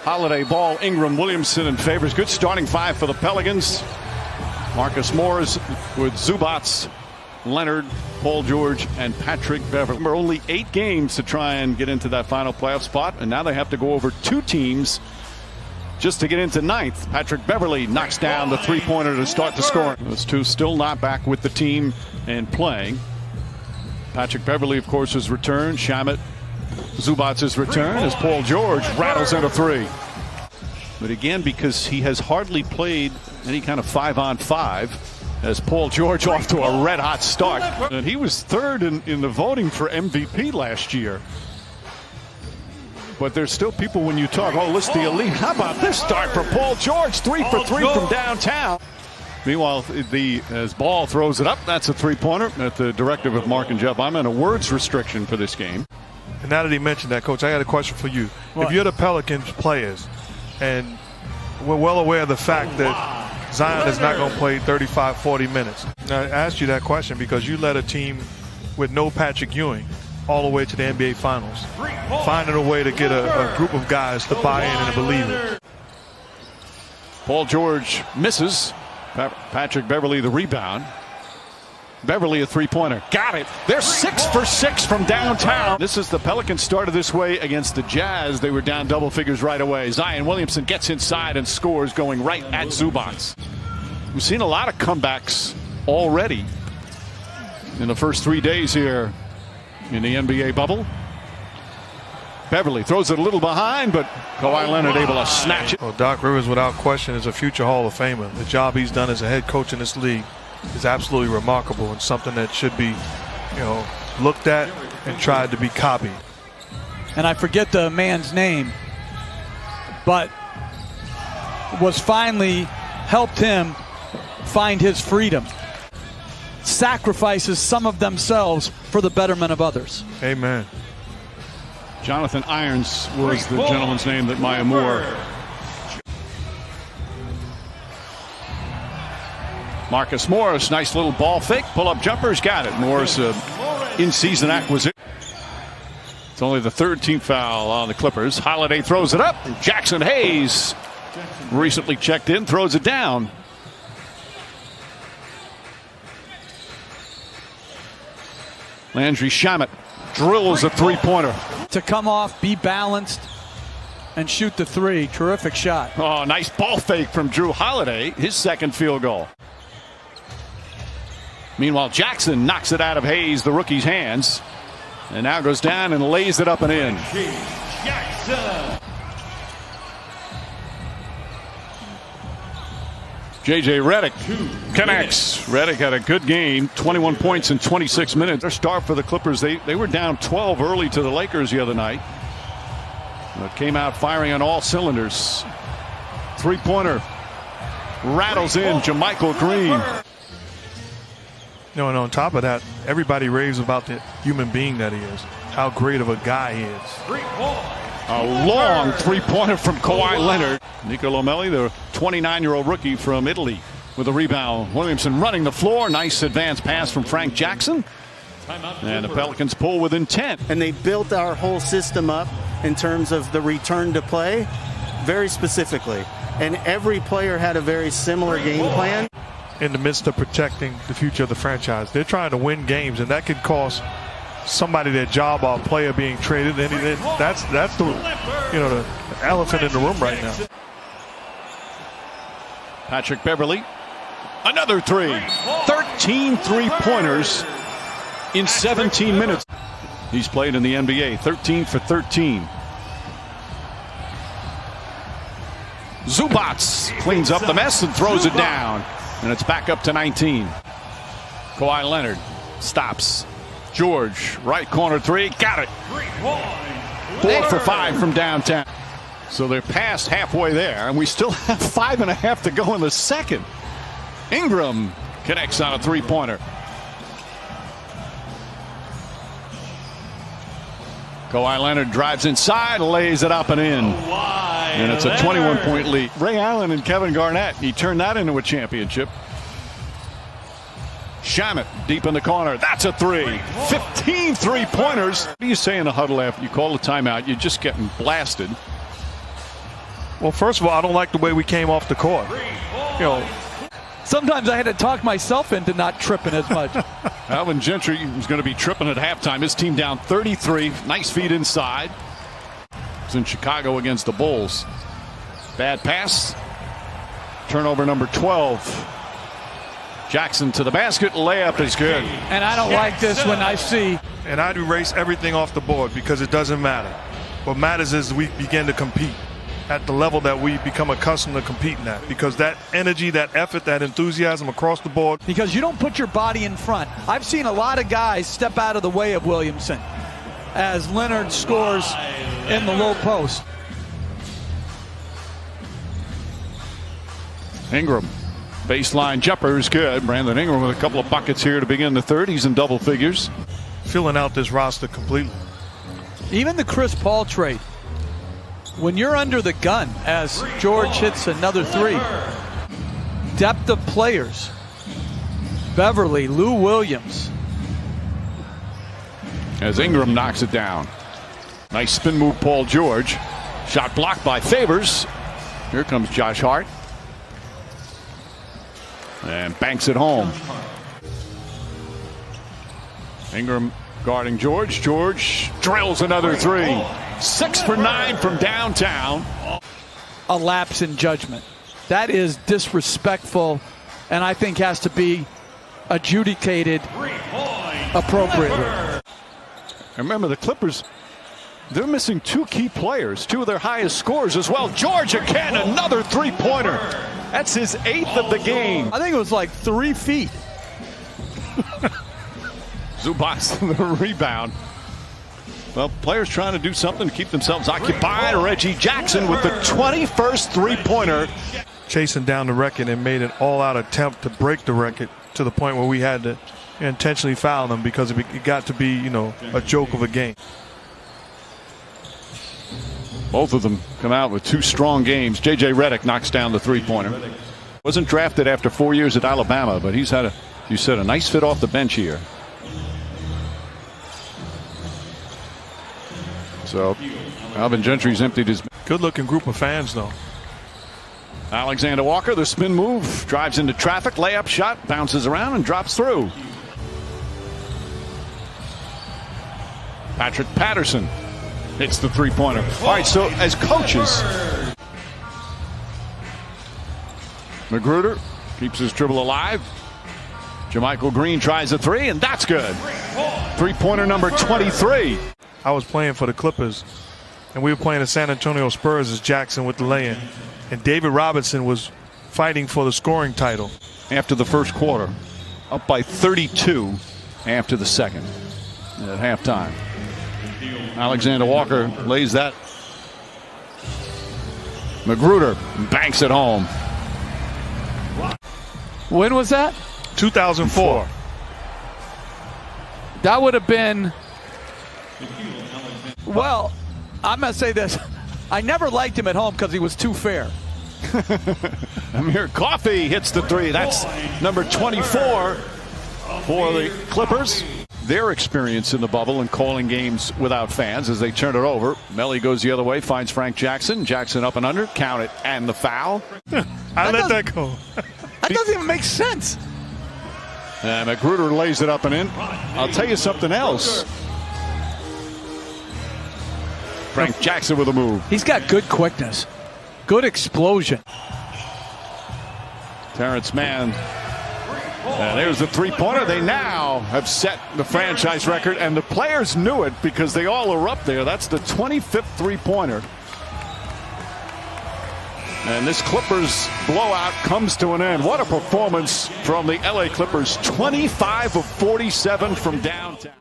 Holiday ball, Ingram, Williamson, and Favors. Good starting five for the Pelicans. Marcus Morris with Zubats, Leonard, Paul George, and Patrick Beverley. Remember, only 8 games to try and get into that final playoff spot, and now they have to go over 2 teams just to get into 9th. Patrick Beverley knocks down the three-pointer to start the scoring. Those two still not back with the team and playing. Patrick Beverley, of course, has returned. Shamet, Zubats' return as Paul George rattles into 3. But again, because he has hardly played any kind of 5-on-5, as Paul George off to a red-hot start. And he was 3rd in the voting for MVP last year. But there's still people when you talk, oh, list the elite. How about this start for Paul George? 3 for 3 from downtown. Meanwhile, as Ball throws it up, that's a three-pointer at the directive of Mark and Jeff. I'm in a words restriction for this game. And now that he mentioned that, Coach, I got a question for you. What? If you're the Pelicans players, and we're well aware of the fact that Zion is not going to play 35, 40 minutes. Now, I asked you that question because you led a team with no Patrick Ewing all the way to the NBA Finals, finding a way to get a group of guys to buy in and believe it. Paul George misses. Patrick Beverley the rebound. Beverley a three-pointer. Got it. They're 6 for 6 from downtown. This is the Pelicans started this way against the Jazz. They were down double figures right away. Zion Williamson gets inside and scores, going right at Zubats. We've seen a lot of comebacks already in the first 3 days here in the NBA bubble. Beverley throws it a little behind, but Kawhi Leonard able to snatch it. Well, Doc Rivers, without question, is a future Hall of Famer. The job he's done as a head coach in this league is absolutely remarkable and something that should be, looked at and tried to be copied. And I forget the man's name, but was finally helped him find his freedom. Sacrifices some of themselves for the betterment of others. Amen. Jonathan Irons was the gentleman's name that Maya Moore. Marcus Morris, nice little ball fake, pull-up jumpers, got it. Morris, in-season acquisition. It's only the 3rd team foul on the Clippers. Holiday throws it up. Jackson Hayes, recently checked in, throws it down. Landry Shamet drills a three-pointer. To come off, be balanced, and shoot the 3. Terrific shot. Oh, nice ball fake from Drew Holiday, his 2nd field goal. Meanwhile, Jackson knocks it out of Hayes, the rookie's hands, and now goes down and lays it up and in. Jackson. J.J. Redick connects. Redick had a good game, 21 points in 26 minutes. Their start for the Clippers, they were down 12 early to the Lakers the other night, but came out firing on all cylinders. Three-pointer rattles in. JaMychal Green. And on top of that, everybody raves about the human being that he is, how great of a guy he is. A long three-pointer from Kawhi Leonard. Nico Lomelli, the 29-year-old rookie from Italy, with a rebound. Williamson running the floor. Nice advanced pass from Frank Jackson. And the Pelicans pull within 10. And they built our whole system up in terms of the return to play very specifically. And every player had a very similar game plan. In the midst of protecting the future of the franchise, they're trying to win games, and that could cost somebody their job or a player being traded. And that's the the elephant in the room right now. Patrick Beverley, another 3. 13 three-pointers in 17 minutes. He's played in the NBA, 13 for 13. Zubats cleans up the mess and throws it down. And it's back up to 19. Kawhi Leonard stops. George, right corner 3, got it. 4 for 5 from downtown. So they're past halfway there, and we still have 5.5 to go in the second. Ingram connects on a three-pointer. Kawhi Leonard drives inside, lays it up and in. And it's a 21-point lead. Ray Allen and Kevin Garnett, he turned that into a championship. Shamet deep in the corner. That's a 3. 15 three-pointers. What do you say in the huddle after you call the timeout? You're just getting blasted. Well, first of all, I don't like the way we came off the court. You know, sometimes I had to talk myself into not tripping as much. Alvin Gentry was going to be tripping at halftime. His team down 33. Nice feed inside. It's in Chicago against the Bulls. Bad pass. Turnover number 12. Jackson to the basket. Layup is good. And I don't like this when I see. and I'd erase everything off the board because it doesn't matter. What matters is we begin to compete at the level that we become accustomed to competing at, because that energy, that effort, that enthusiasm across the board. Because you don't put your body in front. I've seen a lot of guys step out of the way of Williamson as Leonard scores in the low post. Ingram, baseline jumper is good. Brandon Ingram with a couple of buckets here to begin the third. He's in double figures. Filling out this roster completely. Even the Chris Paul trade. When you're under the gun, as George hits another three, depth of players. Beverly, Lou Williams. As Ingram knocks it down. Nice spin move, Paul George. Shot blocked by Favors. Here comes Josh Hart. And banks it home. Ingram guarding George. George drills another three. 6 for 9 from downtown. A lapse in judgment. That is disrespectful, and I think has to be adjudicated appropriately. Remember, the Clippers, they're missing two key players, two of their highest scorers as well. George again, another three-pointer. That's his 8th of the game. I think it was like 3 feet. Zubats the rebound. Well, players trying to do something to keep themselves occupied. Reggie Jackson with the 21st three-pointer. Chasing down the record and made an all-out attempt to break the record to the point where we had to intentionally foul them because it got to be, you know, a joke of a game. Both of them come out with 2 strong games. J.J. Redick knocks down the three-pointer. Wasn't drafted after 4 years at Alabama, but he's had a nice fit off the bench here. So Alvin Gentry's emptied his. Good-looking group of fans, though. Alexander Walker, the spin move, drives into traffic, layup shot, bounces around and drops through. Patrick Patterson hits the three-pointer. All right, so as coaches, Magruder keeps his dribble alive. Jermichael Green tries a three, and that's good. Three-pointer number 23. I was playing for the Clippers, and we were playing the San Antonio Spurs as Jackson with the lay-in. And David Robinson was fighting for the scoring title. After the first quarter, up by 32 after the second at halftime. Alexander Walker lays that. Magruder banks it home. When was that? 2004. That would have been. Well, I'm going to say this. I never liked him at home because he was too fair. Amir Coffey hits the three. That's number 24 for the Clippers. Their experience in the bubble and calling games without fans as they turn it over. Melly goes the other way, finds Frank Jackson. Jackson up and under, count it, and the foul. I let that go. That doesn't even make sense. And Magruder lays it up and in. I'll tell you something else. Frank Jackson with a move. He's got good quickness, good explosion. Terrence Mann. And there's the three-pointer. They now have set the franchise record, and the players knew it because they all are up there. That's the 25th three-pointer. And this Clippers blowout comes to an end. What a performance from the LA Clippers. 25 of 47 from downtown.